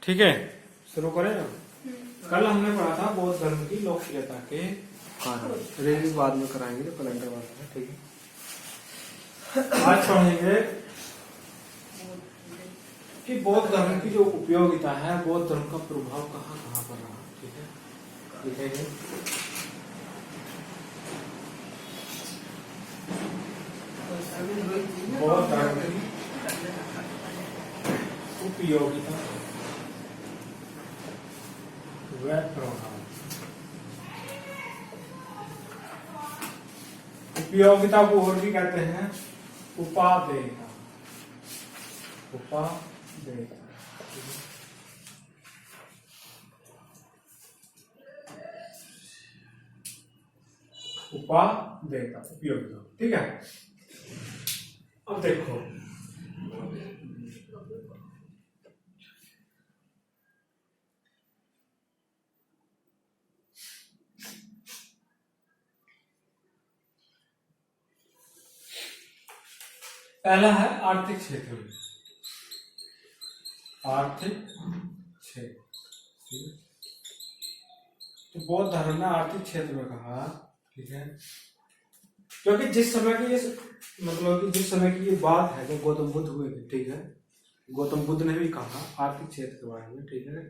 ठीक है, शुरू करें ना। कल हमने पढ़ा था बौद्ध धर्म की लोकप्रियता के कारण, रिव्यू बाद में कराएंगे तो कैलेंडर बाद में, ठीक है। आज पढ़ेंगे कि बौद्ध धर्म की जो उपयोगिता है, बौद्ध धर्म का प्रभाव कहाँ कहाँ पर रहा, ठीक है। लिखेंगे बौद्ध धर्म की उपयोगिता व प्रभाव। उपयोगिता को और भी कहते हैं उपादेयता। उपादेयता उपादेयता उपयोगिता, ठीक है। अब देखो पहला है आर्थिक क्षेत्र में, आर्थिक क्षेत्र। तो बौद्ध धर्म ने आर्थिक क्षेत्र में कहा, ठीक है, क्योंकि जिस समय की ये मतलब कि जिस समय की ये बात है जब गौतम बुद्ध हुए थे, ठीक है, गौतम बुद्ध ने भी कहा आर्थिक क्षेत्र के बारे में, ठीक है,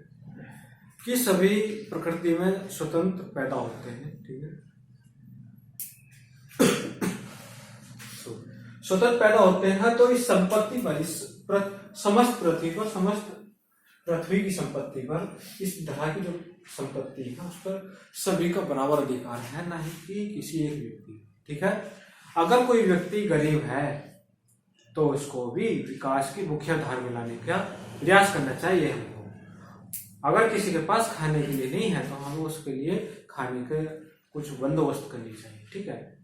कि सभी प्रकृति में स्वतंत्र पैदा होते हैं, ठीक है, स्वतंत्र पैदा होते हैं। तो इस संपत्ति पर, इस समस्त पृथ्वी पर, समस्त पृथ्वी की संपत्ति पर, इस धरा की जो संपत्ति है उस पर सभी का बराबर अधिकार है, ना ही कि किसी एक व्यक्ति, ठीक है। अगर कोई व्यक्ति गरीब है तो इसको भी विकास की मुख्य धार में लाने का प्रयास करना चाहिए हमको। अगर किसी के पास खाने के लिए नहीं है तो हमें उसके लिए खाने के कुछ बंदोबस्त करनी चाहिए, ठीक है।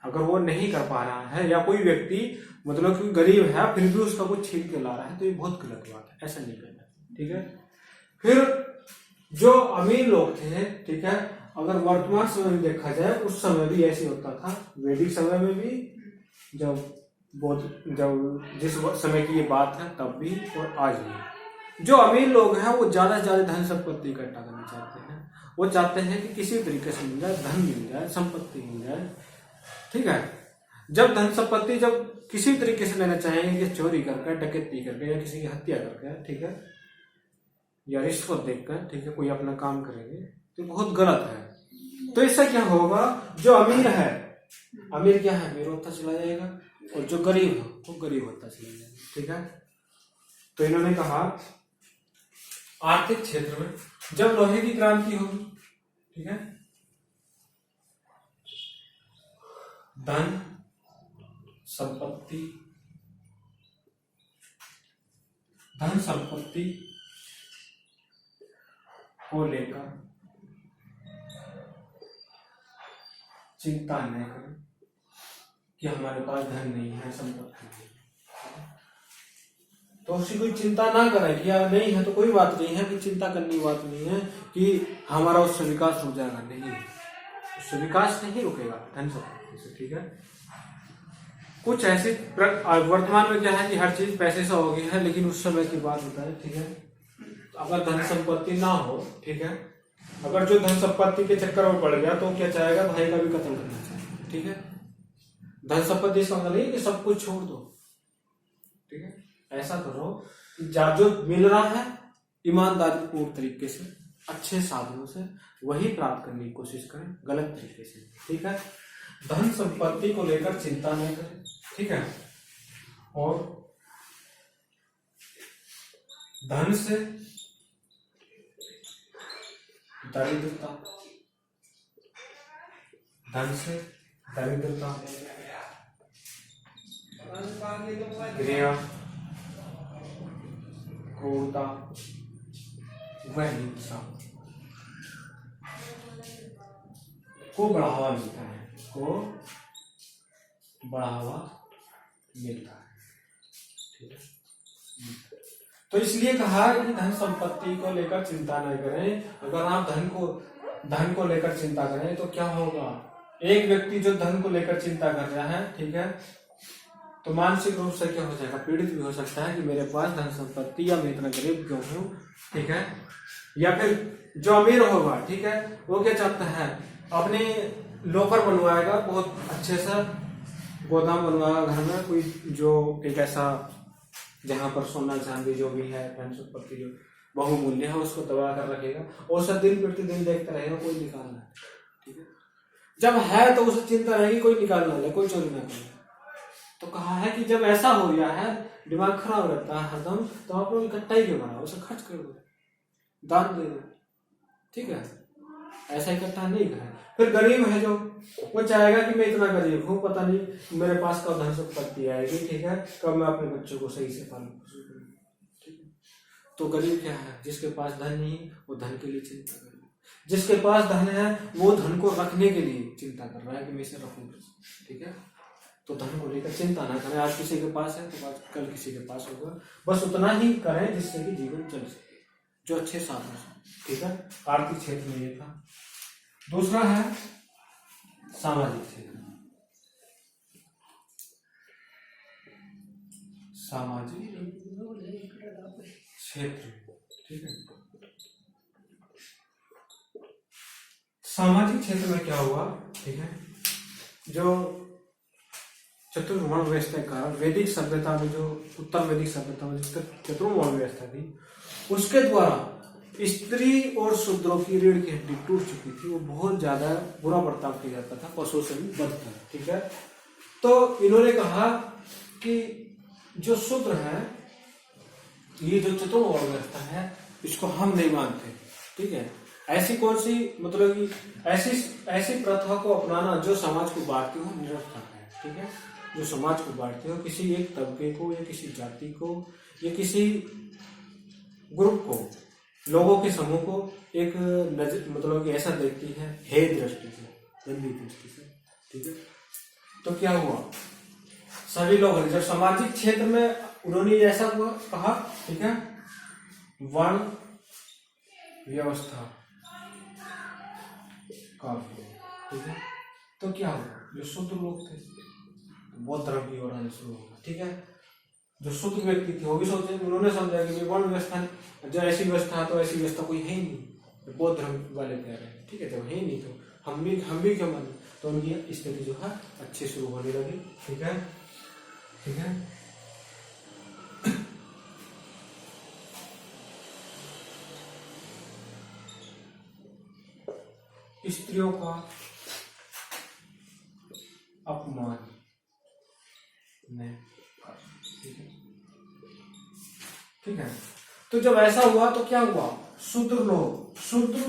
अगर वो नहीं कर पा रहा है या कोई व्यक्ति मतलब कि गरीब है फिर भी उसका कुछ छीन के ला रहा है तो ये बहुत गलत बात है, ऐसा नहीं करना, ठीक है। फिर जो अमीर लोग थे, ठीक है, अगर वर्तमान समय में देखा जाए उस समय भी ऐसे होता था, वैदिक समय में भी, जब जिस समय की ये बात है तब भी और आज भी, जो अमीर लोग हैं वो ज्यादा से ज्यादा धन संपत्ति इकट्ठा करना चाहते हैं। वो चाहते हैं कि किसी तरीके से मिल जाए, धन मिल जाए, संपत्ति मिल जाए, ठीक है। जब धन संपत्ति जब किसी तरीके से लेना चाहेंगे, चोरी करके, डकैती करके या किसी की हत्या करके, ठीक है, या रिश्वत देकर, ठीक है, कोई अपना काम करेंगे तो बहुत गलत है। तो इससे क्या होगा, जो अमीर है, अमीर क्या है, अमीर होता चला जाएगा, और जो गरीब है वो गरीब होता चला जाएगा, ठीक है। तो इन्होंने कहा आर्थिक क्षेत्र में जब लोहे की क्रांति होगी, ठीक है, धन संपत्ति को लेकर चिंता न करें कि हमारे पास धन नहीं है, संपत्ति नहीं है, तो उसकी कोई चिंता ना करें कि यार नहीं है तो कोई बात नहीं है, कि चिंता करने की बात नहीं है कि हमारा उससे विकास रुक जाएगा, नहीं, उससे विकास नहीं रुकेगा धन संपत्ति से, ठीक है। कुछ ऐसे वर्तमान में क्या है कि हर चीज पैसे से हो गई है, लेकिन उस समय की बात होता है, ठीक है। अगर धन संपत्ति ना हो, ठीक है, अगर जो धन संपत्ति के चक्कर में पड़ गया तो क्या चाहेगा, भाई का भी कत्ल करना चाहिए, ठीक है। धन संपत्ति इसका मतलब नहीं कि सब कुछ छोड़ दो, ठीक है। ऐसा करो कि जो मिल रहा है ईमानदारी पूर्ण तरीके से, अच्छे साधनों से वही प्राप्त करने की कोशिश करें, गलत तरीके से, ठीक है। धन संपत्ति को लेकर चिंता नहीं करें, ठीक है। और धन से दरिद्रता, धन से दरिद्रता, घृणा, क्रूरता व हिंसा को बढ़ावा मिलता है, ठीक है। तो इसलिए कहा कि धन संपत्ति को लेकर चिंता न करें। अगर आप धन को लेकर चिंता करें तो क्या होगा, एक व्यक्ति जो धन को लेकर चिंता कर रहा है, ठीक है, तो मानसिक रूप से क्या हो जाएगा, पीड़ित भी हो सकता है कि मेरे पास धन संपत्ति, या मैं इतना गरीब क्यों हूँ, ठीक है। या फिर जो अमीर होगा, ठीक है, वो क्या चाहता है, अपने लोकर बनवाएगा, बहुत अच्छे सा गोदाम बनवाएगा घर में, कोई जो एक ऐसा जहां पर सोना चांदी जो भी है, धन संपत्ति जो बहुमूल्य है, उसको दबा कर रखेगा, और सब दिन प्रतिदिन देखता रहेगा कोई निकालना है, ठीक है। जब है तो उसे चिंता रहेगी कोई निकालना ले, कोई चोरी ना करे। तो कहा है कि जब ऐसा हो गया है, दिमाग खराब रहता है हरदम, तो आप लोग इकट्ठा ही क्यों बना, उसे खर्च कर दो, दान दे दो, ठीक है। ऐसा इकट्ठा नहीं करें। फिर गरीब है जो, वो चाहेगा कि मैं इतना गरीब हूँ, पता नहीं मेरे पास कब धन संपत्ति आएगी, ठीक है, कब मैं अपने बच्चों को सही से पालूं, ठीक है। तो गरीब क्या है, जिसके पास धन नहीं, वो धन के लिए चिंता कर रहा है। जिसके पास धन है, वो धन को रखने के लिए चिंता कर रहा है कि मैं इसे रखूं, ठीक है। तो धन को लेकर चिंता ना करें, आज किसी के पास है तो आज कल किसी के पास होगा, बस उतना ही करें जिससे कि जीवन चल सके, जो अच्छे साधन से, ठीक है। आर्थिक क्षेत्र में ये था। दूसरा है सामाजिक क्षेत्र। सामाजिक क्षेत्र, ठीक है। सामाजिक क्षेत्र में क्या हुआ, ठीक है, जो चतुर्वर्ण व्यवस्था के कारण वैदिक सभ्यता में, जो उत्तर वैदिक सभ्यता में चतुर्वर्ण व्यवस्था थी, उसके द्वारा स्त्री और शूद्रों की रीढ़ की हड्डी टूट चुकी थी, वो बहुत ज्यादा बुरा बर्ताव किया जाता था, पशुओं से भी बढ़कर, ठीक है। तो इन्होंने कहा कि जो शूद्र है, ये जो चतुर्वर्ण व्यवस्था है, इसको हम नहीं मानते, ठीक है। ऐसी कौन सी, मतलब कि ऐसी प्रथा को अपनाना जो समाज को बांटती हो, निरर्थक है, ठीक है। जो समाज को बांटती हो, किसी एक तबके को या किसी जाति को या किसी ग्रुप को, लोगों के समूह को एक मतलब कि ऐसा देखती है हे दृष्टि से, गंदी दृष्टि से, ठीक है। तो क्या हुआ, सभी लोग जब सामाजिक क्षेत्र में उन्होंने ऐसा हुआ कहा, ठीक है, वर्ण व्यवस्था का, ठीक है। तो क्या हुआ, जो शूद्र लोग थे बौद्ध धर्म की ओर आने शुरू होगा, ठीक है। जो शूद्र व्यक्ति थे वो भी सोचे, उन्होंने समझा कि वर्ण व्यवस्था, जब ऐसी व्यवस्था है तो ऐसी व्यवस्था कोई है ही नहीं, बौद्ध धर्म वाले कह रहे हैं, ठीक है, जब है ही नहीं तो हम भी क्यों माने। तो उनकी स्थिति जो है अच्छी शुरू होने लगी, ठीक है, ठीक है। स्त्रियों का अपमान नहीं, ठीक है। तो जब ऐसा हुआ तो क्या हुआ, शूद्र लोग, शूद्र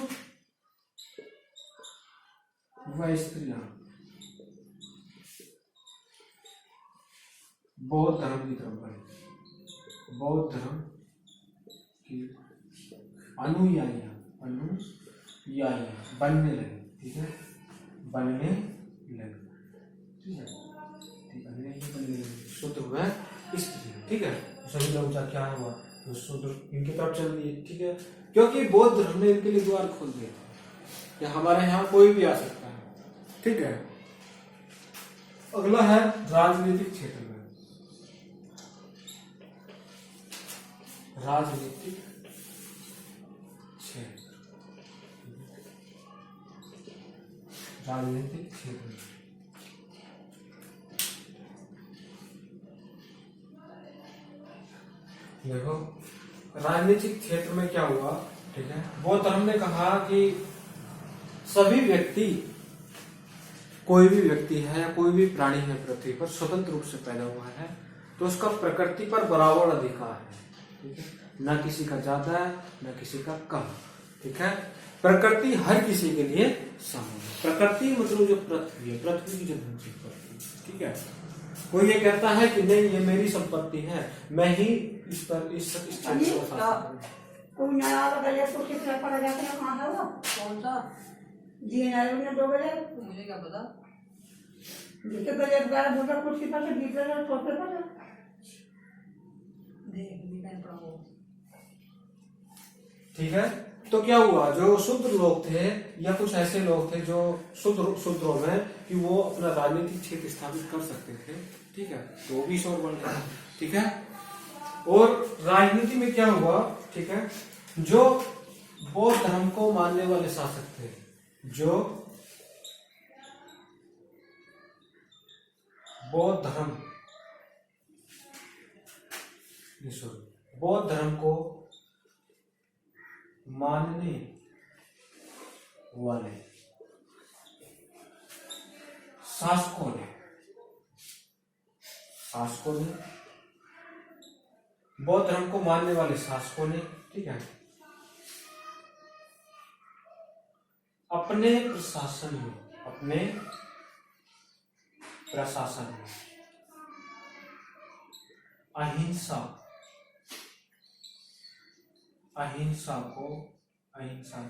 व स्त्रियां बौद्ध धर्म की तरफ बढ़े, बौद्ध धर्म की अनुयायियां बनने लगे, ठीक है, बनने लगे, ठीक है, बनने लगे, शूद्र व स्त्री, ठीक है। सभी लोग क्या हुआ, तो शूद्र इनकी तरफ चल दिए, ठीक है, क्योंकि बौद्ध धर्म ने इनके लिए द्वार खोल दिया कि हमारे यहाँ कोई भी आ सकता है, ठीक है। अगला है राजनीतिक क्षेत्र में, राजनीतिक क्षेत्र, राजनीतिक क्षेत्र में देखो, राजनीतिक क्षेत्र में क्या हुआ, ठीक है। बौद्ध धर्म ने कहा कि सभी व्यक्ति, कोई भी व्यक्ति है या कोई भी प्राणी है पृथ्वी पर, स्वतंत्र रूप से पैदा हुआ है, तो उसका प्रकृति पर बराबर अधिकार है, ठीक है। न किसी का ज्यादा है न किसी का कम, ठीक है। प्रकृति हर किसी के लिए समान है। प्रकृति मतलब जो पृथ्वी है, पृथ्वी की जो धन संपत्ति, ठीक है। कोई ये कहता है कि नहीं ये मेरी संपत्ति है, मैं ही इस पर इस क्षेत्र को शासन कोई नया बगैर तो कितना पड़ा जाता है, कहाँ है वो, कौन सा जी नया ने दो बजे, मुझे क्या पता, जिसके बगैर बार बोला कुर्सी पर से बीच में सोफे पर देख भी पड़ा वो, ठीक है। तो क्या हुआ, जो शूद्र लोग थे या कुछ ऐसे लोग थे जो शूद्रों में कि वो अपना राजनीतिक क्षेत्र स्थापित कर सकते थे, ठीक है, तो वो भी शोर बढ़ गया। ठीक है, और राजनीति में क्या हुआ, ठीक है, जो बौद्ध धर्म को मानने वाले शासक थे, जो बौद्ध धर्म को मानने वाले शासकों ने बौद्ध धर्म को मानने वाले शासकों ने, ठीक है, अपने प्रशासन में अहिंसा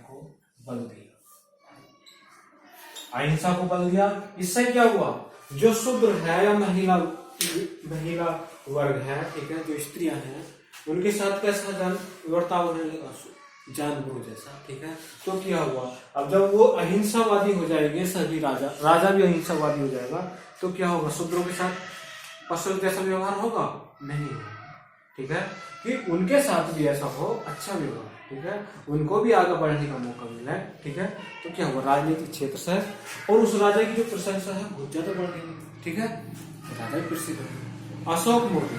को बल दिया। इससे क्या हुआ, जो शूद्र है या महिला वर्ग है, ठीक है, जो स्त्रियां हैं, उनके साथ कैसा बर्ताव होने लगा, जानवरों जैसा। ठीक है, तो क्या हुआ, अब जब वो अहिंसावादी हो जाएंगे, सभी राजा भी अहिंसावादी हो जाएगा, तो क्या होगा, शूद्रों के साथ पशु जैसा व्यवहार होगा, नहीं होगा। ठीक है, कि उनके साथ भी ऐसा हो, अच्छा व्यवहार। ठीक है, उनको भी आगे बढ़ने का मौका मिला है। ठीक है, तो क्या हुआ, राजनीतिक क्षेत्र से और उस राजा की जो प्रशंसा है बहुत ज्यादा बढ़ गई। ठीक है, राजा भी प्रसिद्ध हो। अशोक मौर्य,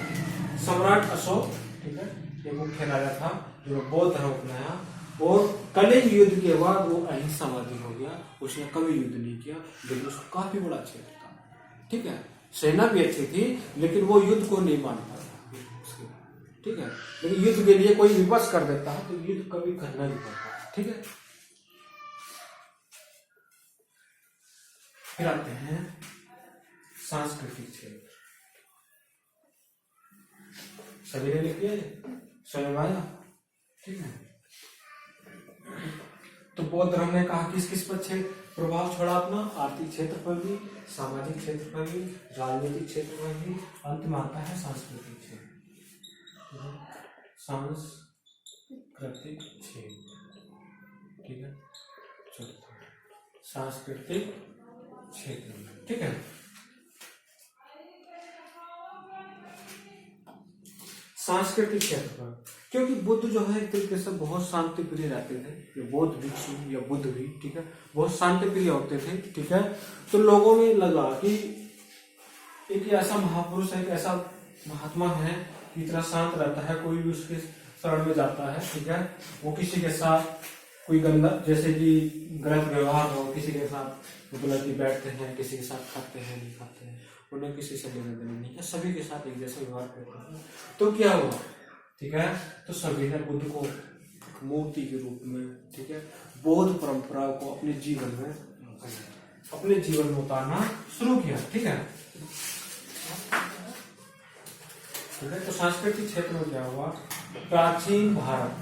सम्राट अशोक, ठीक है, ये मुख्य राजा था जो बौद्ध धर्म अपनाया, और कलिंग युद्ध के बाद वो अहिंसावादी हो गया। उसने कभी युद्ध नहीं किया, लेकिन उसका काफी बड़ा क्षेत्र था। ठीक है, सेना भी अच्छी थी, लेकिन वो युद्ध को नहीं मानता था। ठीक है, लेकिन युद्ध के लिए कोई विवश कर देता है तो युद्ध कभी करना नहीं पड़ता। ठीक है, फिर आते हैं सांस्कृतिक क्षेत्र। सभी ने लिखिए, स्वयं आया। ठीक है, तो बौद्ध धर्म ने कहा किस किस पर प्रभाव छोड़ा अपना, आर्थिक क्षेत्र पर भी, सामाजिक क्षेत्र पर भी, राजनीतिक क्षेत्र पर भी, अंत में आता है सांस्कृतिक क्षेत्र। सांस्कृतिक क्षेत्र, ठीक है, सांस्कृतिक क्षेत्र। ठीक है, सांस्कृतिक क्षेत्र पर, क्योंकि बुद्ध जो है एक तरीके से बहुत शांति प्रिय रहते थे, ये बौद्ध भिक्षु या बुद्ध भी, ठीक है, बहुत शांति प्रिय होते थे। ठीक है, तो लोगों में लगा कि एक ऐसा महापुरुष है, एक ऐसा महात्मा है, इतना शांत रहता है, कोई भी उसके शरण में जाता है, ठीक है, वो किसी के साथ कोई गंदा, जैसे कि गलत व्यवहार हो, किसी के साथ मतलब कि बैठते हैं, किसी के साथ खाते हैं, नहीं खाते हैं, उन्हें किसी से लेना देना नहीं है, सभी के साथ एक जैसा व्यवहार करते हैं। तो क्या हुआ, ठीक है, तो सभी ने बुद्ध को मूर्ति के रूप में, ठीक है, बौद्ध परंपरा को अपने जीवन में उतारना शुरू किया। ठीक है, तो सांस्कृतिक क्षेत्र में क्या हुआ, प्राचीन भारतीय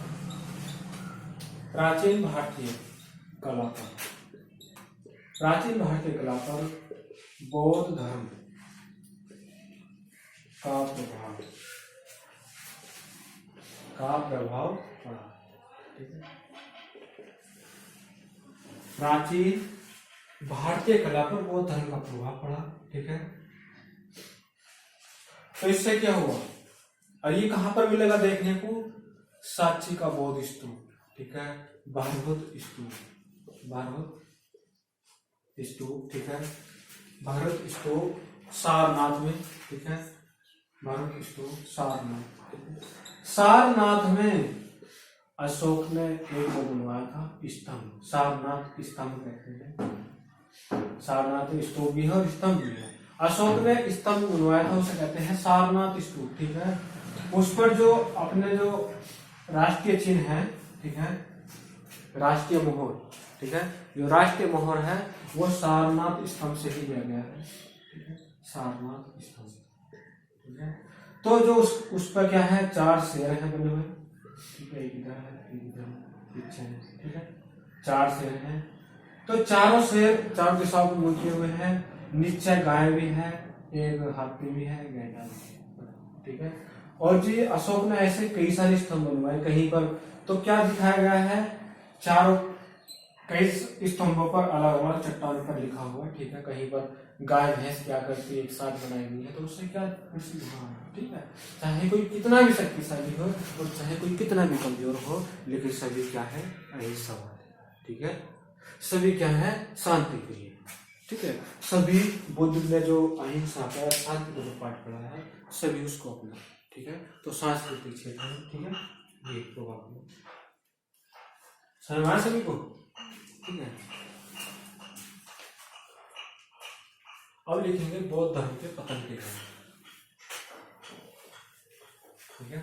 कला पर बौद्ध धर्म का प्रभाव पड़ा। ठीक है, प्राचीन भारतीय कला पर बौद्ध धर्म का प्रभाव पड़ा। ठीक है, तो इससे क्या हुआ, और ये कहां पर मिलेगा देखने को, सांची का बौद्ध स्तूप। ठीक है, भारत स्तूप, ठीक है, भारत स्तूप सारनाथ में। ठीक है, भारत स्तूप सारनाथ में अशोक ने एक वो बनवाया था स्तंभ, सारनाथ स्तंभ कहते हैं, सारनाथ स्तूप भी है और स्तंभ भी है। अशोक ने स्तंभ बनवाया था, उसे कहते हैं सारनाथ स्तूप। ठीक है, उस पर जो अपने जो राष्ट्रीय चिन्ह है, ठीक है, राष्ट्रीय मोहर, ठीक है, जो राष्ट्रीय मोहर है वो सारनाथ स्तंभ से ही लिया गया है। ठीक है, सारनाथ स्तंभ। ठीक है, तो जो उस पर क्या है, 4 शेर हैं बने हुए। ठीक है, एक इधर है, एक इधर पीछे है। ठीक है, 4 शेर हैं, तो चारों शेर 4 दिशाओं को मुड़े हुए हैं, नीचे गाय भी है, एक हाथी भी है, गैंडा भी है। ठीक है, और जी अशोक ने ऐसे कई सारे स्तंभ बनवाए कहीं पर, तो क्या दिखाया गया है, चारों कई स्तंभों पर अलग अलग चट्टानों पर लिखा हुआ है, ठीक है। कहीं पर गाय भैंस क्या करती है, एक साथ बनाई हुई है, तो उससे क्या ठीक है। चाहे कोई कितना भी शक्तिशाली हो और चाहे कोई कितना भी कमजोर हो, लेकिन सभी क्या है, अहिंसावाद है, ठीक है। सभी क्या है, शांति प्रिय, ठीक है। सभी बुद्ध ने जो अहिंसा का शांति का जो पाठ पढ़ा है, सभी उसको अपना, ठीक है। तो सांस्कृतिक क्षेत्र में, ठीक है, ये प्रभाव समझ सभी को, ठीक है। अब लिखेंगे बौद्ध धर्म के पतन के कारण, ठीक है।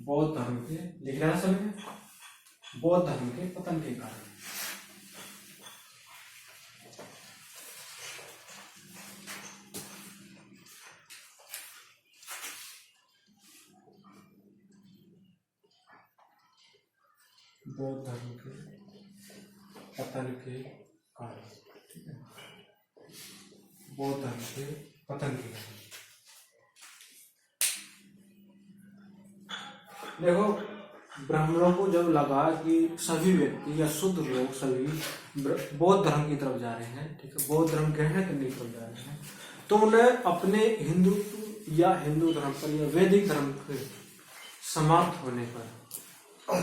बौद्ध धर्म के लिख रहे हैं सभी, बौद्ध धर्म के पतन के कारण। बौद्ध धर्म के पतन के कारण, ठीक है। बौद्ध धर्म के पतन के कारण देखो, ब्राह्मणों को जब लगा कि सभी व्यक्ति या शुद्ध लोग सभी बौद्ध धर्म की तरफ जा रहे हैं, ठीक है, बौद्ध धर्म ग्रहण करने की तरफ जा रहे हैं, तो उन्हें अपने हिंदुत्व या हिंदू धर्म पर या वैदिक धर्म के समाप्त होने पर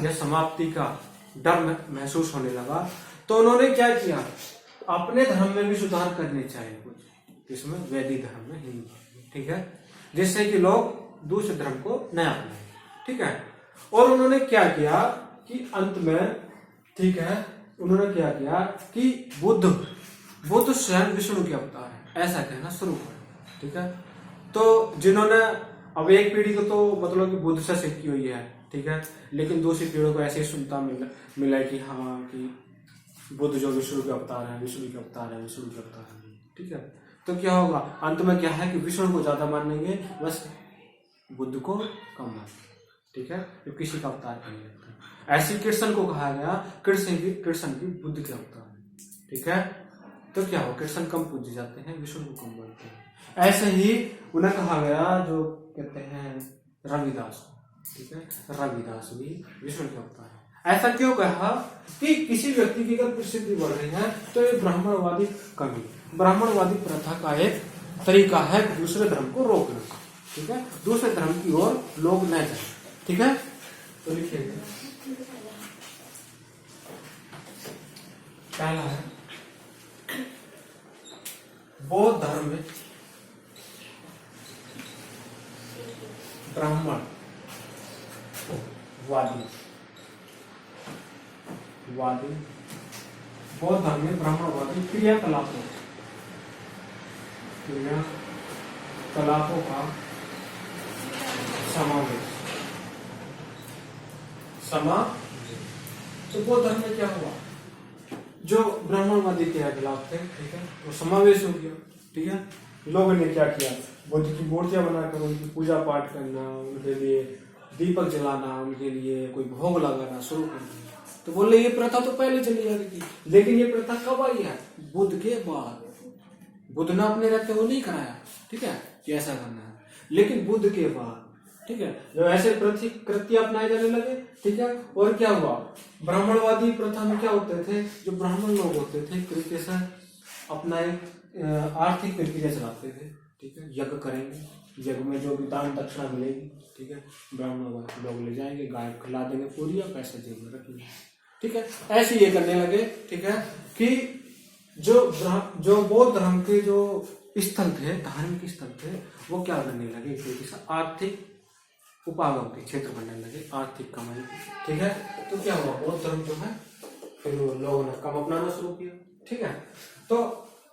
या समाप्ति का डर महसूस होने लगा। तो उन्होंने क्या किया, अपने धर्म में भी सुधार करने चाहिए कुछ, इसमें वैदिक धर्म में, हिंदू धर्म में, ठीक है, जिससे कि लोग दूसरे धर्म को न अपनाएं, ठीक है। और उन्होंने क्या किया कि अंत में, ठीक है, उन्होंने क्या किया कि बुद्ध स्वयं विष्णु के अवतार है, ऐसा कहना शुरू किया, ठीक है। तो जिन्होंने अब एक पीढ़ी को तो मतलब कि बुद्ध से सीखी हुई है, ठीक है, लेकिन दूसरी पीढ़ी को ऐसे ही सुनता मिला कि हाँ कि बुद्ध जो विष्णु के अवतार है, विष्णु के अवतार है, विष्णु के अवतार है, ठीक है। तो क्या होगा, अंत में क्या है कि विष्णु को ज्यादा मानेंगे, बस बुद्ध को कम मानेंगे, ठीक है, जो किसी का अवतार नहीं लगता। ऐसे कृष्ण को कहा गया, कृष्ण भी बुद्ध के अवतार है, ठीक है। तो क्या हो, कृष्ण कम पूजे जाते हैं, विष्णु को कम मानते हैं। ऐसे ही उन्हें कहा गया, जो कहते हैं रविदास, ठीक है, रविदास भी विष्णु के अवतार है। ऐसा क्यों कहा कि किसी व्यक्ति की अगर प्रसिद्धि बढ़ रही है तो ये ब्राह्मणवादी कमी, ब्राह्मणवादी प्रथा का एक तरीका है दूसरे धर्म को रोकने का, ठीक है, दूसरे धर्म की ओर लोग न जाए, ठीक है। तो लिखिए, पहला है बौद्ध धर्म में ब्राह्मण वादी बौद्ध धर्म में ब्राह्मणवादी क्रियाकलापों का समावेश तो बौद्ध धर्म में क्या हुआ, जो ब्राह्मणवादी क्रियाकलाप थे, ठीक है, वो समावेश हो गया, ठीक है। लोगों ने क्या किया, बुद्ध की मूर्तियां बनाकर उनकी पूजा पाठ करना, उनके लिए दीपक जलाना, उनके लिए कोई भोग लगाना शुरू कर दिया। तो बोले ये प्रथा तो पहले चली आ रही थी, लेकिन ये प्रथा कब आई है, बुद्ध के बाद। बुद्ध ने अपने रहते वो नहीं कराया, ठीक है, कि ऐसा करना है, लेकिन बुद्ध के बाद, ठीक है, जब ऐसे कृत्य अपनाए जाने लगे, ठीक है। और क्या हुआ, ब्राह्मणवादी प्रथा में क्या होते थे, जो ब्राह्मण लोग होते थे कृत्य से अपना आर्थिक प्रक्रिया चलाते थे, ठीक है। यज्ञ करेंगे, यज्ञ में जो भी दान दक्षिणा मिलेगी, ठीक है, ब्राह्मण लोग ले जाएंगे, गाय खिला देंगे पूरी, या पैसा जेब में रख लेंगे, ठीक है। ऐसे ये करने लगे, ठीक है, कि जो बौद्ध धर्म के जो स्थल थे, धार्मिक स्थल थे, वो क्या करने लगे, एक तरीके से आर्थिक उपागम के क्षेत्र बनने लगे, आर्थिक कमाई, ठीक है। तो क्या हुआ, बौद्ध धर्म जो है फिर लोगों ने कम अपनाना शुरू किया, ठीक है। तो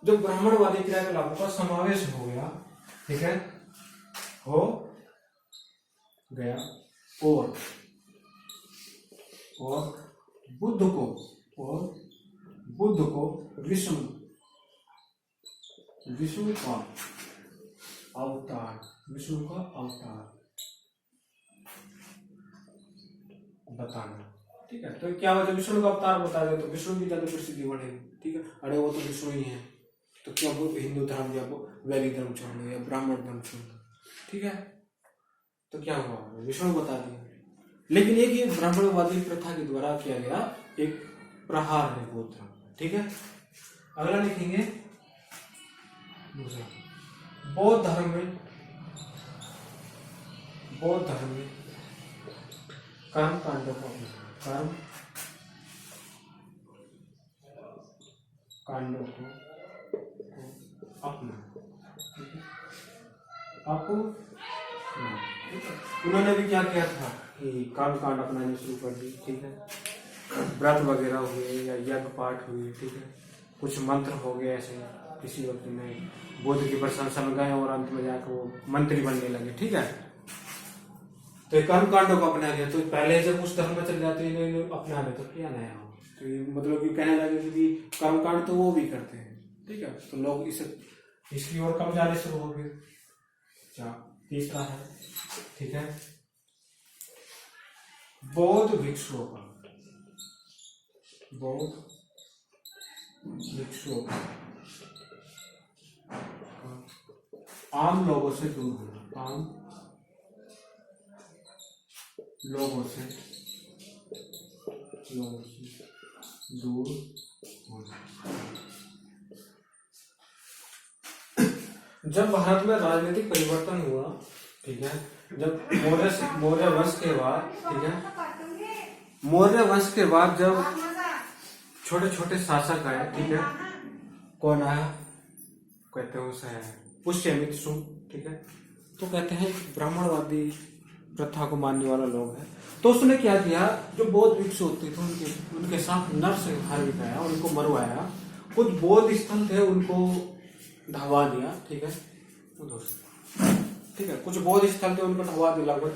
जो ब्राह्मणवादी क्रियाकलापों का समावेश हो गया, ठीक है, हो गया, और बुद्ध को विष्णु का अवतार बताना, ठीक है। तो क्या होता है, विष्णु का अवतार बता दे तो विष्णु की ज्यादा प्रसिद्धि बढ़ेगी, ठीक है। अरे वो तो विष्णु ही है, तो क्या वो हिंदू धर्म या वैदिक धर्म छोड़ दो या ब्राह्मण धर्म छोड़ दो, ठीक है। तो क्या हुआ, विष्णु बता दिया। लेकिन एक ये ब्राह्मणवादी प्रथा के द्वारा किया गया एक प्रहार है बौद्ध धर्म में, ठीक है। अगला लिखेंगे दूसरा, बौद्ध धर्म में कर्म कांडों को कर्म कांडों को अपना, आपको उन्होंने भी क्या किया था कि कर्म कांड अपनाने शुरू कर दी, ठीक है। व्रत वगैरह हुए या यज्ञ पाठ हुए, ठीक है। कुछ मंत्र हो गए ऐसे, किसी वक्त में बुद्ध की प्रशंसा में गए और अंत में जाकर वो मंत्री बनने लगे, ठीक है। तो ये कर्म कांडों को अपना लिया। तो पहले जब उस धर्म में चले जाते हैं अपना ले तो क्या नया हो, तो ये मतलब कि कहने लगे कि कर्म कांड तो वो भी करते हैं, ठीक है। तो लोग इसकी ओर कम जाने शुरू हो गए। तीसरा है, ठीक है, बौद्ध भिक्षुओं का आम लोगों से दूर होना, आम लोगों से दूर होना। जब भारत में राजनीतिक परिवर्तन हुआ, ठीक है, जब मौर्य वंश के बाद, ठीक है, मौर्य वंश के बाद जब छोटे छोटे शासक आए, ठीक है, कौन आया, कहते हैं उसे पुष्यमित्र शुंग, ठीक है। तो कहते हैं ब्राह्मणवादी प्रथा को मानने वाला लोग है। तो उसने क्या किया, जो बौद्ध भिक्षु होते थे उनके साथ नरसंहार बिताया, उनको मरवाया। कुछ बौद्ध स्थल थे उनको ढवा दिया, ठीक है, ठीक है। कुछ बौद्ध स्थल थे उनको ढवा दिया, लगभग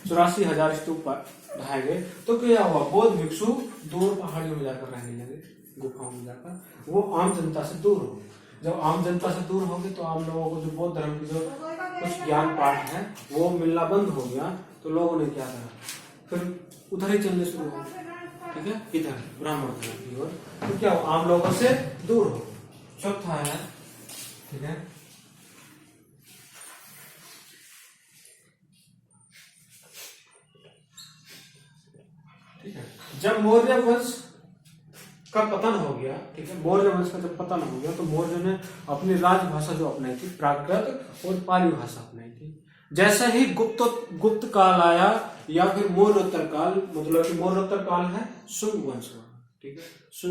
84,000 स्तूप ढाए गए। तो क्या हुआ, बौद्ध भिक्षु दूर पहाड़ियों में जाकर रहने लगे, गुफाओं में जाकर, वो आम जनता से दूर हो गए। जब आम जनता से दूर हो गए तो आम लोगों को जो बौद्ध धर्म की जो कुछ ज्ञान पाठ है वो मिलना बंद हो गया। तो लोगों ने क्या करा, फिर उधर ही चलने शुरू हो गए, ठीक है, इधर ब्राह्मण धर्म की ओर। तो क्या हो, आम लोगों से दूर हो। चौथा है, ठीक है, ठीक है, जब मौर्य वंश का पतन हो गया, ठीक है, मौर्य वंश का जब पतन हो गया तो मौर्य ने अपनी राजभाषा जो अपनाई थी प्राकृत और पाली भाषा अपनाई थी। जैसे ही गुप्त काल आया या फिर मौर्योत्तर काल, मतलब कि मौर्योत्तर काल है शुंग वंश का, ठीक है,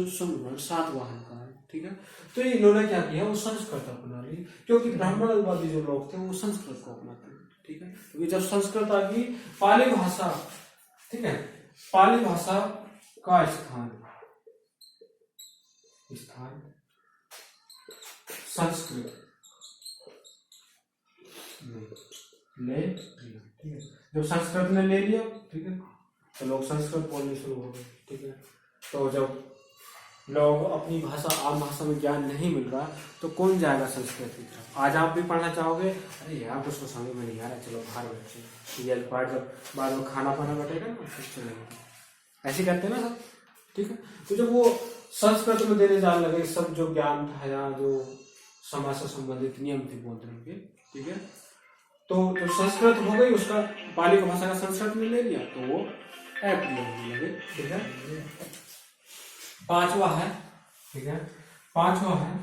शुंग वंश सातवाहन काल, ठीक है। तो इन्होंने क्या किया, वो संस्कृत अपना ली, क्योंकि ब्राह्मणवादी जो लोग थे वो संस्कृत को अपनाते थे, ठीक है। क्योंकि जब संस्कृत आ गई, पाली भाषा, ठीक है, पाली भाषा का स्थान संस्कृत ले लिया, ठीक है। जब संस्कृत ने ले लिया, ठीक है, तो लोग संस्कृत बोलने शुरू हो गए, ठीक है। तो जब लोग अपनी भाषा, आम भाषा में ज्ञान नहीं मिल रहा तो कौन जाएगा संस्कृत की तरफ। आज आप भी पढ़ना चाहोगे, अरे यार कुछ तो समझ में नहीं आ रहा, चलो बाहर बैठे, ये पाठ जब बाद में खाना पाना बैठेगा ना फिर चलेगा, ऐसे करते हैं ना सब, ठीक है। तो जब वो संस्कृत में देने जाने लगे सब जो ज्ञान था या जो समाज से संबंधित नियम थे बौद्ध धर्म के, ठीक है, तो जो संस्कृत हो गई उसका पाली भाषा का संस्कृत में ले लिया तो वो अप्रिय होने लगे, ठीक है। पांचवा है, ठीक है, पांचवा है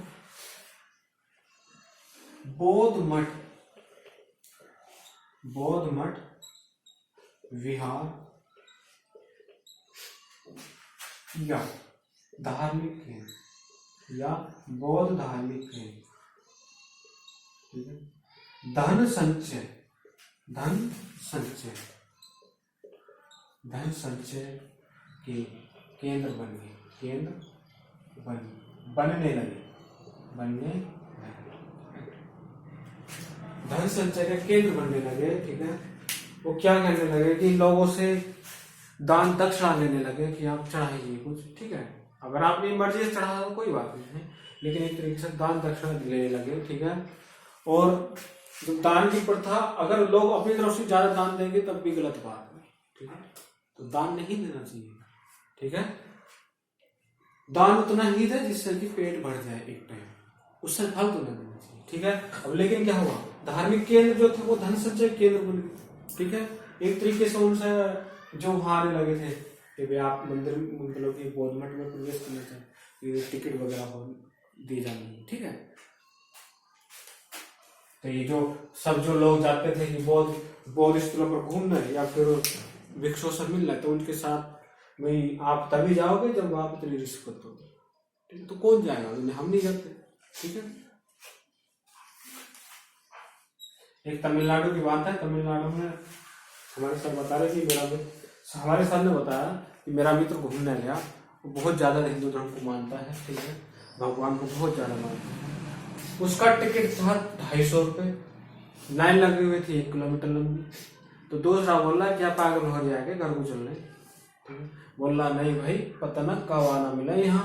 बौद्ध मठ विहार या धार्मिक केंद्र या बौद्ध धार्मिक केंद्र, ठीक है। धन संचय के केंद्र बनने लगे, धन संचय के केंद्र बनने लगे, ठीक है। वो क्या करने लगे कि लोगों से दान दक्षिणा लेने लगे कि आप चढ़ाइए कुछ, ठीक है। अगर आपने मर्जी से चढ़ा तो कोई बात नहीं है, लेकिन एक तरीके से दान दक्षिणा लेने लगे, ठीक है। और जो दान की प्रथा, अगर लोग अपनी तरफ से ज्यादा दान देंगे तब भी गलत बात है, ठीक है। तो दान नहीं देना चाहिए, ठीक है। दान उतना ही दे जिससे कि पेट भर जाए एक टाइम, उससे फालतू नहीं देना चाहिए, ठीक है। अब लेकिन क्या हुआ, धार्मिक केंद्र जो थे वो धन संचय केंद्र बन गए, ठीक है। एक तरीके से उनसे जो वहां आने लगे थे कि भाई आप मंदिर मतलब कि बौद्ध मठ में प्रवेश करना चाहें, टिकट वगैरह हो दी जानी, ठीक है। तो ये जो सब जो लोग जाते थे कि बौद्ध स्थलों पर घूमना है या फिर भिक्षुओं से मिलना है, तो उनके साथ भाई आप तभी जाओगे जब आप इतनी रिश्वत हो, ठीक है। तो कौन जाएगा, हम नहीं जाते, ठीक है। एक तमिलनाडु की बात है, तमिलनाडु में हमारे सर बता रहे कि हमारे सर ने बताया कि मेरा मित्र घूमने गया, वो बहुत ज्यादा हिंदू धर्म को मानता है, ठीक है, भगवान को बहुत ज्यादा मानता है। उसका टिकट था 250 रुपये, लाइन लगी हुई थी 1 किलोमीटर लंबी। तो दूसरा बोल रहा क्या पागल हो जाएगा घर को चलने, ठीक है। बोल रहा नहीं भाई, पता न कब आना मिला यहाँ,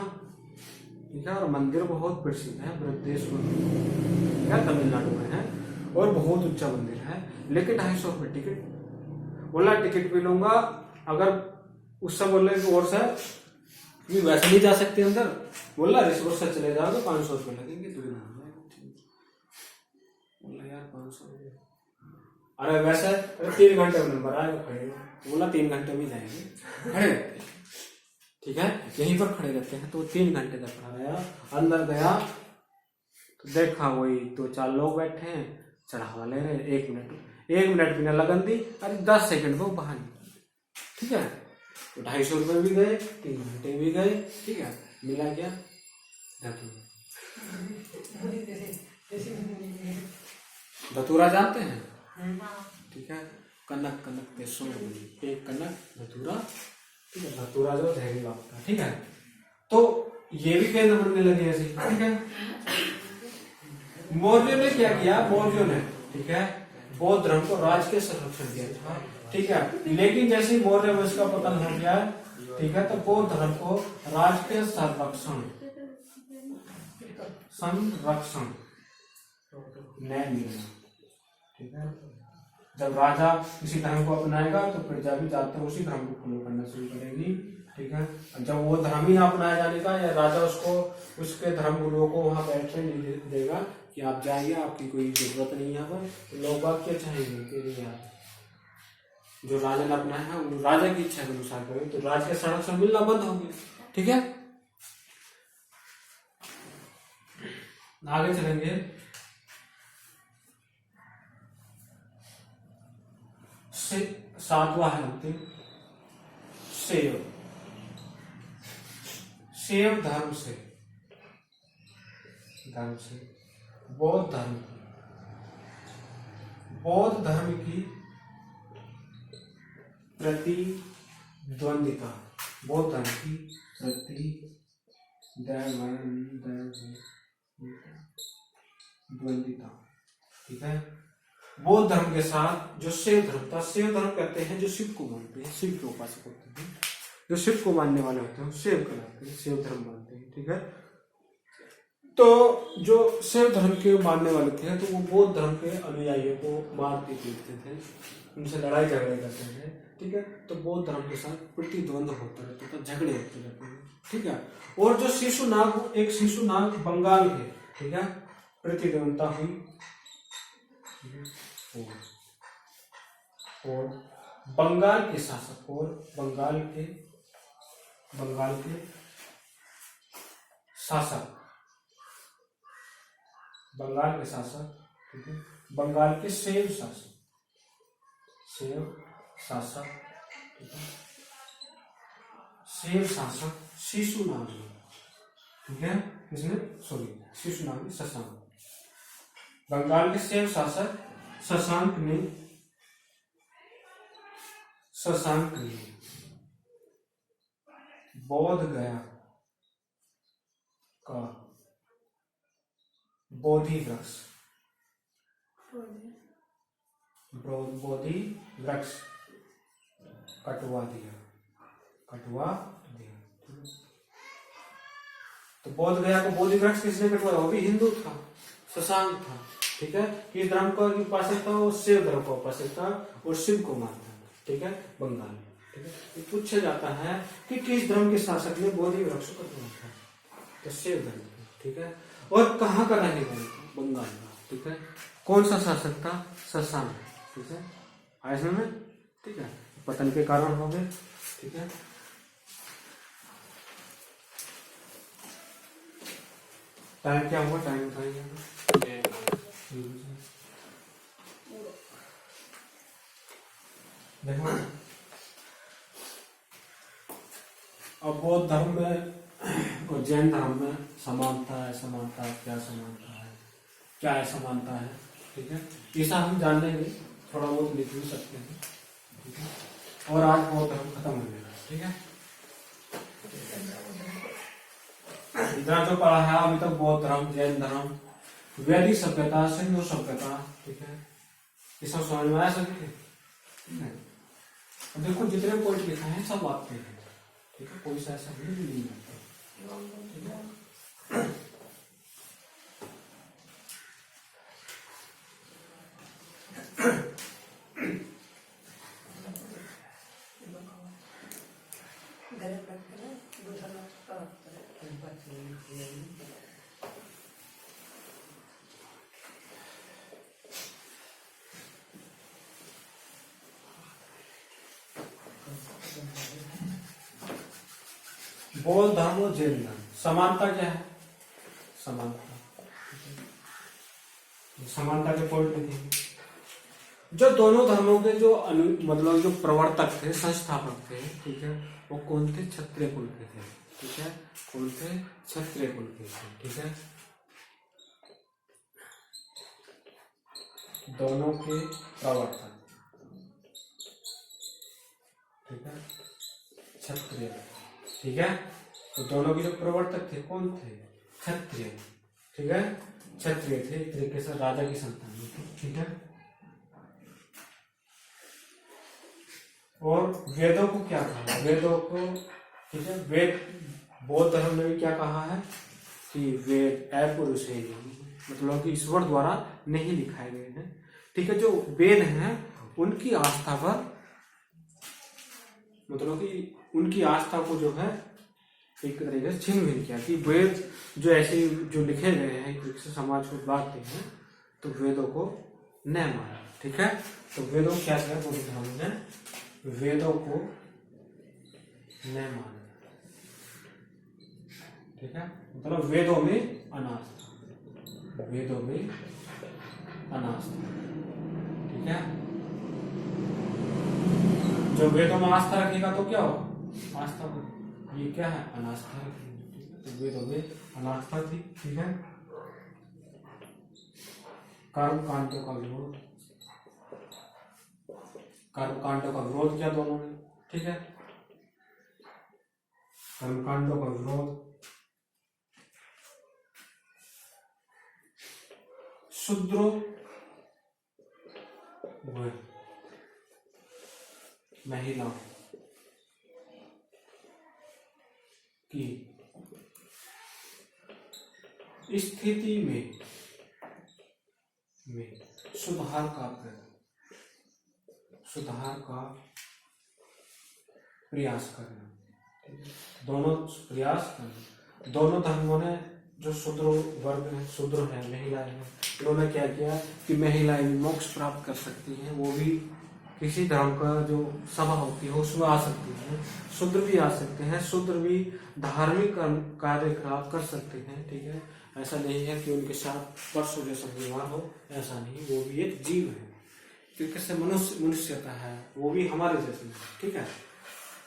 ठीक है। और मंदिर बहुत प्रसिद्ध है, बृहदेश्वर मंदिर तमिलनाडु में है और बहुत ऊंचा मंदिर है, लेकिन 250 रुपये टिकट। बोला टिकट भी लूंगा, अगर उससे बोल रहे कि और सर वैसे नहीं जा सकते अंदर, बोला रिश्वत से चले जाओगे 500 रुपये लगेंगे, तो बोला यार 500 रुपये, अरे वैसे 3 घंटे में नंबर आएगा, खड़े बोला 3 घंटे में जाएंगे, खड़े, ठीक है, यहीं पर खड़े रहते हैं। तो 3 घंटे तक खड़ा रहा, अंदर गया तो देखा वही 2-4 लोग बैठे हैं, चढ़ावा ले रहे, 1 मिनट बिना लगन दी, अरे 10 सेकंड में बाहर निकल, ठीक है। तो 250 रुपये भी गए, 3 घंटे भी गए, ठीक है। मिला क्या, धतूरा जानते हैं, ठीक है, कनक पे सोने, एक कनक धतूरा, ठीक है, धतूरा जो जहरी लगता है, ठीक है। तो ये भी केंद्र बनने लगे ऐसे, ठीक है। मौर्यों ने क्या किया, मौर्यों ने, ठीक है, बौद्ध धर्म को राज के संरक्षण दिया था, ठीक है। लेकिन जैसे मौर्य वंश का पतन हो गया, ठीक है, तो बौद्ध धर्म को राज के संरक्षण न्याय मिलना, ठीक है। जब राजा किसी धर्म को अपनाएगा तो प्रजा भी जाते उसी धर्म को फॉलो करना शुरू करेगी, ठीक है। जब वो धर्म ही ना अपनाया जाने का, या राजा उसको उसके धर्म गुरुओं को वहां बैठने नहीं देगा कि आप जाइए, आपकी कोई जरूरत नहीं है यहाँ पर, तो लोग बात क्या चाहेंगे कि यार जो राजा ने अपनाया है वो राजा की इच्छा के अनुसार करें, तो राज के संरक्षण मिलना बंद हो गया, ठीक है। आगे चलेंगे, सातवां है अंतिम, शैव धर्म से बौद्ध धर्म की प्रतिद्वंदिता, बौद्ध धर्म की प्रतिद्वंदिता, ठीक है। बौद्ध धर्म के साथ जो शैव धर्म था, शैव धर्म कहते हैं जो शिव को मानते हैं, शिव के उपासक होते हैं, जो शिव को मानने वाले होते हैं शैव कहलाते हैं, शैव धर्म मानते हैं, ठीक है। तो जो शैव धर्म के मानने वाले थे तो वो बौद्ध धर्म के अनुयायियों को मारते पीटते थे, उनसे लड़ाई झगड़े करते थे, ठीक है। तो बौद्ध धर्म के साथ प्रतिद्वंद होता रहता था, झगड़े होते रहते हैं, ठीक है। और जो शिशुनाग बंगाल के, ठीक है, प्रतिद्वंदता हुई, और बंगाल के शासक और बंगाल के शासक, ठीक है, बंगाल के शैव शासक, ठीक है, शैव शासक शिशुनाग, ठीक है, किसने, शिशुनाग शशांक, बंगाल के शैव शासक शशांक ने बोध गया का बोधि वृक्ष कटवा दिया। तो बोध गया को बोधि वृक्ष किसने कटवाया, वो भी हिंदू था, शशांक था, ठीक है। किस धर्म का उपासक था, वो शिव धर्म का उपासक था और शिव को मानता था, ठीक है, बंगाल में, ठीक है। ये पूछा जाता है कि किस धर्म के शासक ने बोधि वृक्ष को कटवाया था, तो शिव धर्म, ठीक है। और कहाँ का रहने वाला था, बंगाल का, ठीक है। कौन सा शासक था, शशांक, ठीक है, आया समझ में, ठीक है। पतन के कारण हो गए, ठीक है। टाइम क्या हुआ, टाइम बताइए। देखो अब बौद्ध धर्म में और जैन धर्म में समानता है, समानता है, क्या समानता है, क्या है समानता है, ठीक है, ऐसा हम जान लेंगे, थोड़ा बहुत लिख भी सकते हैं, ठीक है। और आज बौद्ध धर्म खत्म हो जाएगा, ठीक है। इतना जो पढ़ा है अभी तक, बौद्ध धर्म, जैन धर्म, वैदिक सभ्यता, सिंधु सभ्यता, ठीक है, ये सब समझ में आया सभी? देखो जितने पॉइंट लिखा है सब आपके हैं, ठीक है, कोई सा ऐसा नहीं है। बौद्ध धर्म और जैन धर्म समानता क्या है? समानता, समानता के पॉइंट लिखेंगे। जो दोनों धर्मों के जो मतलब जो प्रवर्तक थे, संस्थापक थे, ठीक है, वो कौन थे? क्षत्रिय कुल के थे, ठीक है, कौन थे? क्षत्रिय कुल के थे, ठीक है। दोनों के प्रवर्तक, ठीक है, क्षत्रिय, ठीक है। तो दोनों के जो प्रवर्तक थे कौन थे? क्षत्रिय, ठीक है, क्षत्रिय थे, एक तरीके से राजा की संतान थी, ठीक है। और वेदों को क्या कहा? वेदों को, ठीक है, वेद बौद्ध धर्म ने भी क्या कहा है कि वेद अपुरुष है, मतलब कि ईश्वर द्वारा नहीं लिखाए गए हैं, ठीक है। जो वेद हैं उनकी आस्था पर, मतलब कि उनकी आस्था को जो है एक तरीके से छीन भी किया कि वेद जो ऐसे जो लिखे गए हैं एक समाज को बांटते हैं, तो वेदों को न माना, ठीक है। तो वेदों क्या किया बौद्ध धर्म ने? वेदों को न माना, ठीक है, मतलब वेदों में अनास्था, वेदों में अनास्था, ठीक है। जो वेदों में आस्था रखेगा तो क्या होगा? आस्था होगी। ये क्या है? अनास्था रखेगी, तो वेदों में अनास्था थी, ठीक है। कर्म कांडों का विरोध, कर्म कांडों का विरोध किया दोनों ने, ठीक है, कर्म कांडों का विरोध। शूद्रों व महिलाओं की स्थिति में सुधार का प्रयास करना, दोनों प्रयास करना। दोनों धर्मों ने जो शूद्र वर्ग है, शूद्र है, महिलाएं हैं, उन्होंने क्या किया कि महिलाएं भी मोक्ष प्राप्त कर सकती हैं, वो भी किसी धर्म का जो सभा होती है उसमें आ सकती हैं, शूद्र भी आ सकते हैं, शूद्र भी धार्मिक कार्य कर सकते हैं, ठीक है। ऐसा नहीं है कि उनके साथ परसों जैसा व्यवहार हो, ऐसा नहीं, वो भी एक जीव है, क्योंकि से मनुष्यता है, वो भी हमारे जैसे है, ठीक है।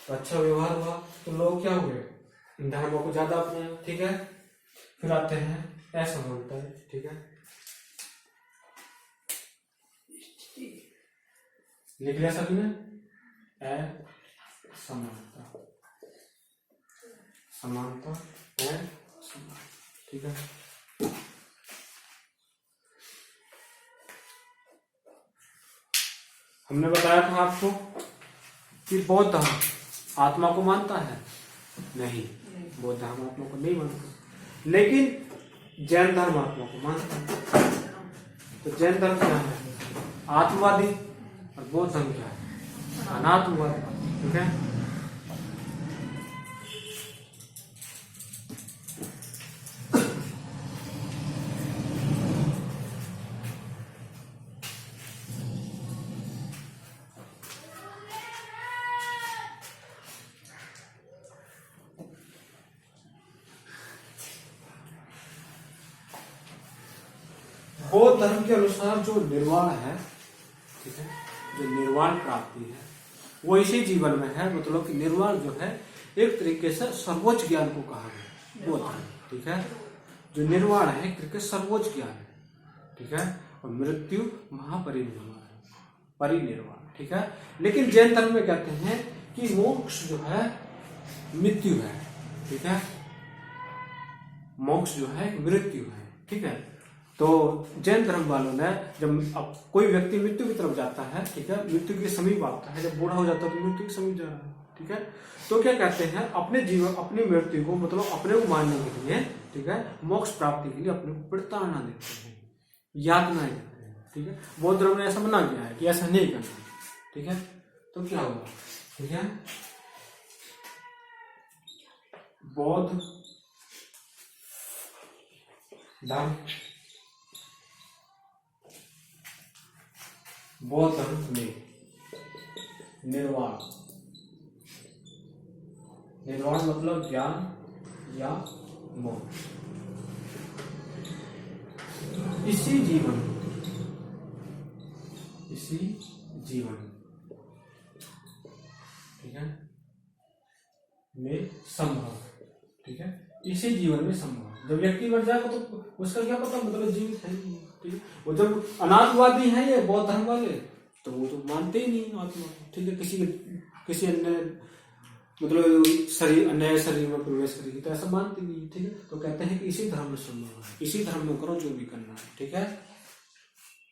तो अच्छा व्यवहार हुआ तो लोग क्या हुए? धर्मों को ज्यादा अपने, ठीक है। फिर आते हैं ऐसा बोलता है, ठीक है, लिख लिया सभी ने? समानता, समानता है, ठीक है। हमने बताया था आपको कि बौद्ध धर्म आत्मा को मानता है? नहीं, बौद्ध धर्म आत्मा को नहीं मानता, लेकिन जैन धर्म आत्मा को मानता है। तो जैन धर्म क्या है? आत्मवादी, और बौद्ध धर्म क्या है? अनात्मवादी, ठीक है। बौद्ध धर्म के अनुसार जो निर्वाण है, ठीक है, जो निर्वाण प्राप्ति है वो इसी जीवन में है। मतलब कि निर्वाण जो है एक तरीके से सर्वोच्च ज्ञान को कहा गया बौद्ध धर्म, ठीक है। जो निर्वाण है एक तरीके से सर्वोच्च ज्ञान है, ठीक है। और मृत्यु महापरिनिर्वाण है, परिनिर्वाण, ठीक है। लेकिन जैन धर्म में कहते हैं कि मोक्ष जो है मृत्यु है, ठीक है। मोक्ष जो है मृत्यु है, ठीक है। तो जैन धर्म वालों ने जब अब कोई व्यक्ति मृत्यु की तरफ जाता है, ठीक है, मृत्यु के समीप आता है, जब बूढ़ा हो जाता है तो मृत्यु के समीप जा रहा है, ठीक है। तो क्या कहते हैं, अपने जीवन अपनी मृत्यु को मतलब अपने को मारने के लिए, ठीक है, मोक्ष प्राप्ति के लिए अपने को प्रताड़ना देते हैं, यातनाएं देते हैं, ठीक है। बौद्ध धर्म ने ऐसा मना किया है कि ऐसा नहीं करना, ठीक है। तो क्या होगा, ठीक है, बौद्ध धर्म बौद्ध धर्म में निर्वाण, निर्वाण मतलब ज्ञान या मोक्ष, इसी जीवन ठीक है में संभव, ठीक है, इसी जीवन में संभव। जब व्यक्ति मर जाएगा तो उसका क्या पता, मतलब जीवित है नहीं, ठीक है। वो जब अनाथवादी है ये बौद्ध धर्म वाले, तो वो तो मानते ही नहीं आत्मा, ठीक है। किसी अन्य मतलब शरीर, अन्य शरीर में प्रवेश करेगी तो ऐसा मानते नहीं, ठीक है। तो कहते हैं कि इसी धर्म में संभव है, इसी धर्म में करो जो भी करना है, ठीक है।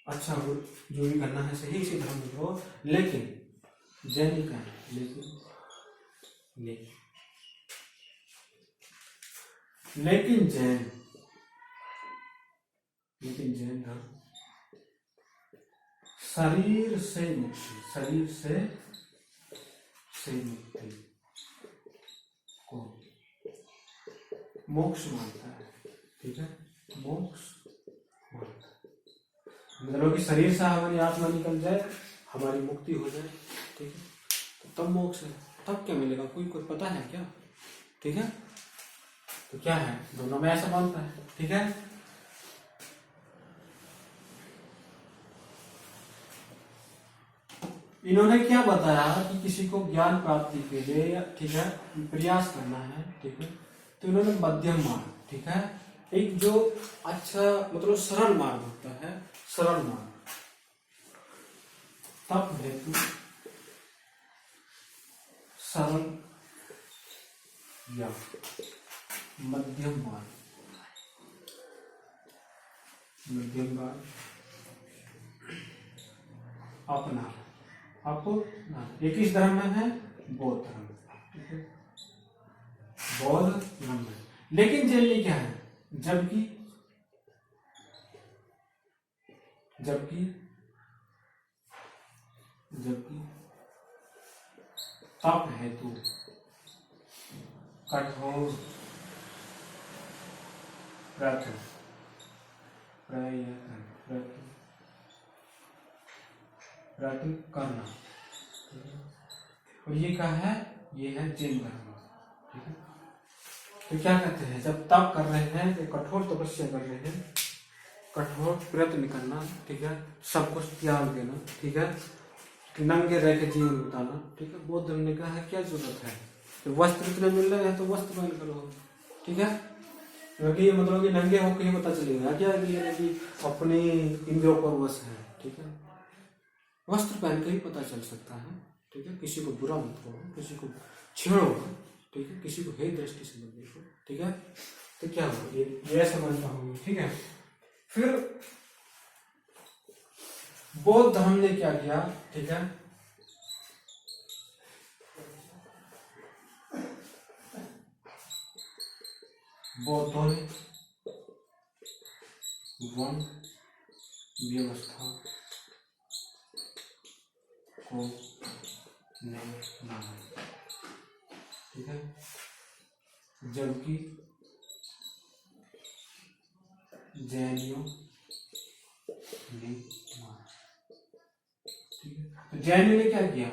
अच्छा जो भी करना है सही इसी धर्म में करो। लेकिन जैन का लेकिन जैन धर्म शरीर से मुक्ति को मोक्ष मानता है, ठीक है, मोक्ष मानता है। मतलब कि शरीर से हमारी आत्मा निकल जाए, हमारी मुक्ति हो जाए, ठीक है, तो तब मोक्ष है। तब क्या मिलेगा, कोई पता है क्या, ठीक है। तो क्या है, दोनों में ऐसा मानता है, ठीक है। इन्होंने क्या बताया कि किसी को ज्ञान प्राप्ति के लिए, ठीक है, प्रयास करना है, ठीक है, तो इन्होंने मध्यम मार्ग, ठीक है, एक जो अच्छा मतलब सरल मार्ग होता है, सरल मार्ग, तप हेतु सरल या मध्यम मार्ग, अपना एक इस धर्म में है बौद्ध धर्म, ठीक है, बौद्ध धर्म में। लेकिन जैन में क्या है, जबकि तप हेतु कठोर प्रयत्न करना, और ये क्या है, ये है जैन धर्म, ठीक है। तो क्या कहते हैं, जब तप कर रहे हैं तो कठोर तपस्या कर रहे हैं, कठोर प्रयत्न करना, ठीक है, सब कुछ त्याग देना, ठीक है, नंगे रह के जीवन बिताना, ठीक है। बौद्ध धर्म ने कहा है क्या जरूरत है, तो वस्त्र इतने मिल रहे हैं तो वस्त्र पहन करो, ठीक है। क्योंकि ये मतलब कि नंगे होकर ही पता चलेगा क्या कि अपनी इंद्रियों पर वश है, ठीक है। वस्त्र पहन के ही पता चल सकता है, ठीक है। किसी को बुरा मत करो, किसी को छेड़ो, ठीक है, किसी को हे दृष्टि से मत देखो, ठीक है। तो क्या हो ये समझना होगी, ठीक है। फिर बौद्ध धर्म ने क्या किया, ठीक है, बौद्धों ने वन व्यवस्था को नहीं माना, ठीक है, जबकि जैनियों ने माना, ठीक है। तो जैनियों ने क्या किया,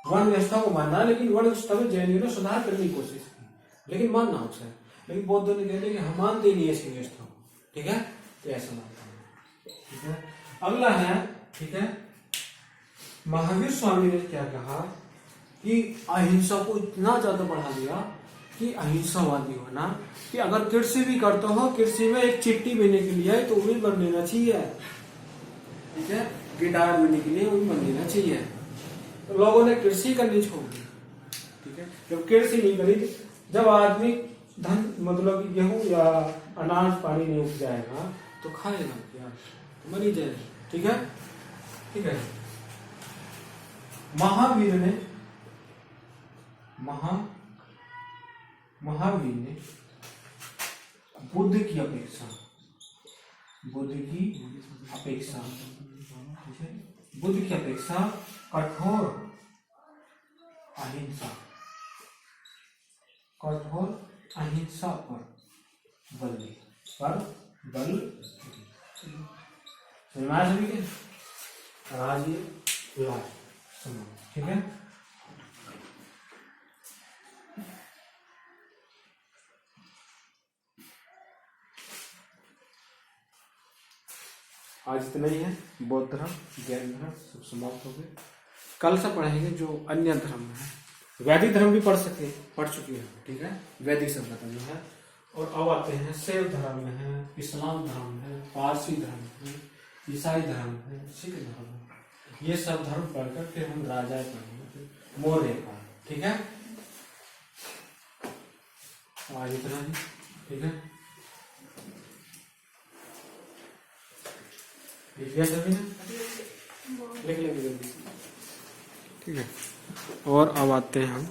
वन व्यवस्था को माना, लेकिन वन व्यवस्था में जैनियों ने सुधार करने की कोशिश की, लेकिन मानना उसे। लेकिन बौद्धों ने कहते कि हम मानते ही नहीं ऐसी व्यवस्था को, ठीक है, तो ऐसा मानता है, ठीक है। अगला है, ठीक है, महावीर स्वामी ने क्या कहा कि अहिंसा को इतना ज्यादा बढ़ा दिया कि अहिंसावादी होना, कि अगर कृषि भी करते हो, कृषि में एक चिट्ठी देने के लिए तो भी बन लेना चाहिए, ठीक है, गिटार देने के लिए वो भी बन लेना चाहिए। तो लोगों ने कृषि करनी छोड़ दी, ठीक है। जब कृषि नहीं करी, जब आदमी धन मतलब गेहूं या अनाज पानी नहीं उग जाएगा तो खाएगा क्या, तो मर ही जाएगा, ठीक है, ठीक है। महावीर ने बुद्ध की अपेक्षा, ठीक है, बुद्ध की अपेक्षा कठोर अहिंसा पर बल दिया, सभी के राज्य लाए, ठीक है। आज इतना ही है, बौद्ध धर्म, जैन धर्म सब समाप्त हो गए। कल से पढ़ेंगे जो अन्य धर्म है, वैदिक धर्म भी पढ़ चुके हैं, ठीक है, वैदिक सभ्यता में है। और अब आते हैं शैव धर्म में है, इस्लाम धर्म है, पारसी धर्म है, ईसाई धर्म है, सिख धर्म है। ये सब धर्म पढ़कर फिर हम राजा पढ़ेंगे मौर्य का, ठीक है। आज इतना ही, ठीक है, सभी ने लिख लेंगे जल्दी, ठीक है। और अब आते हैं हम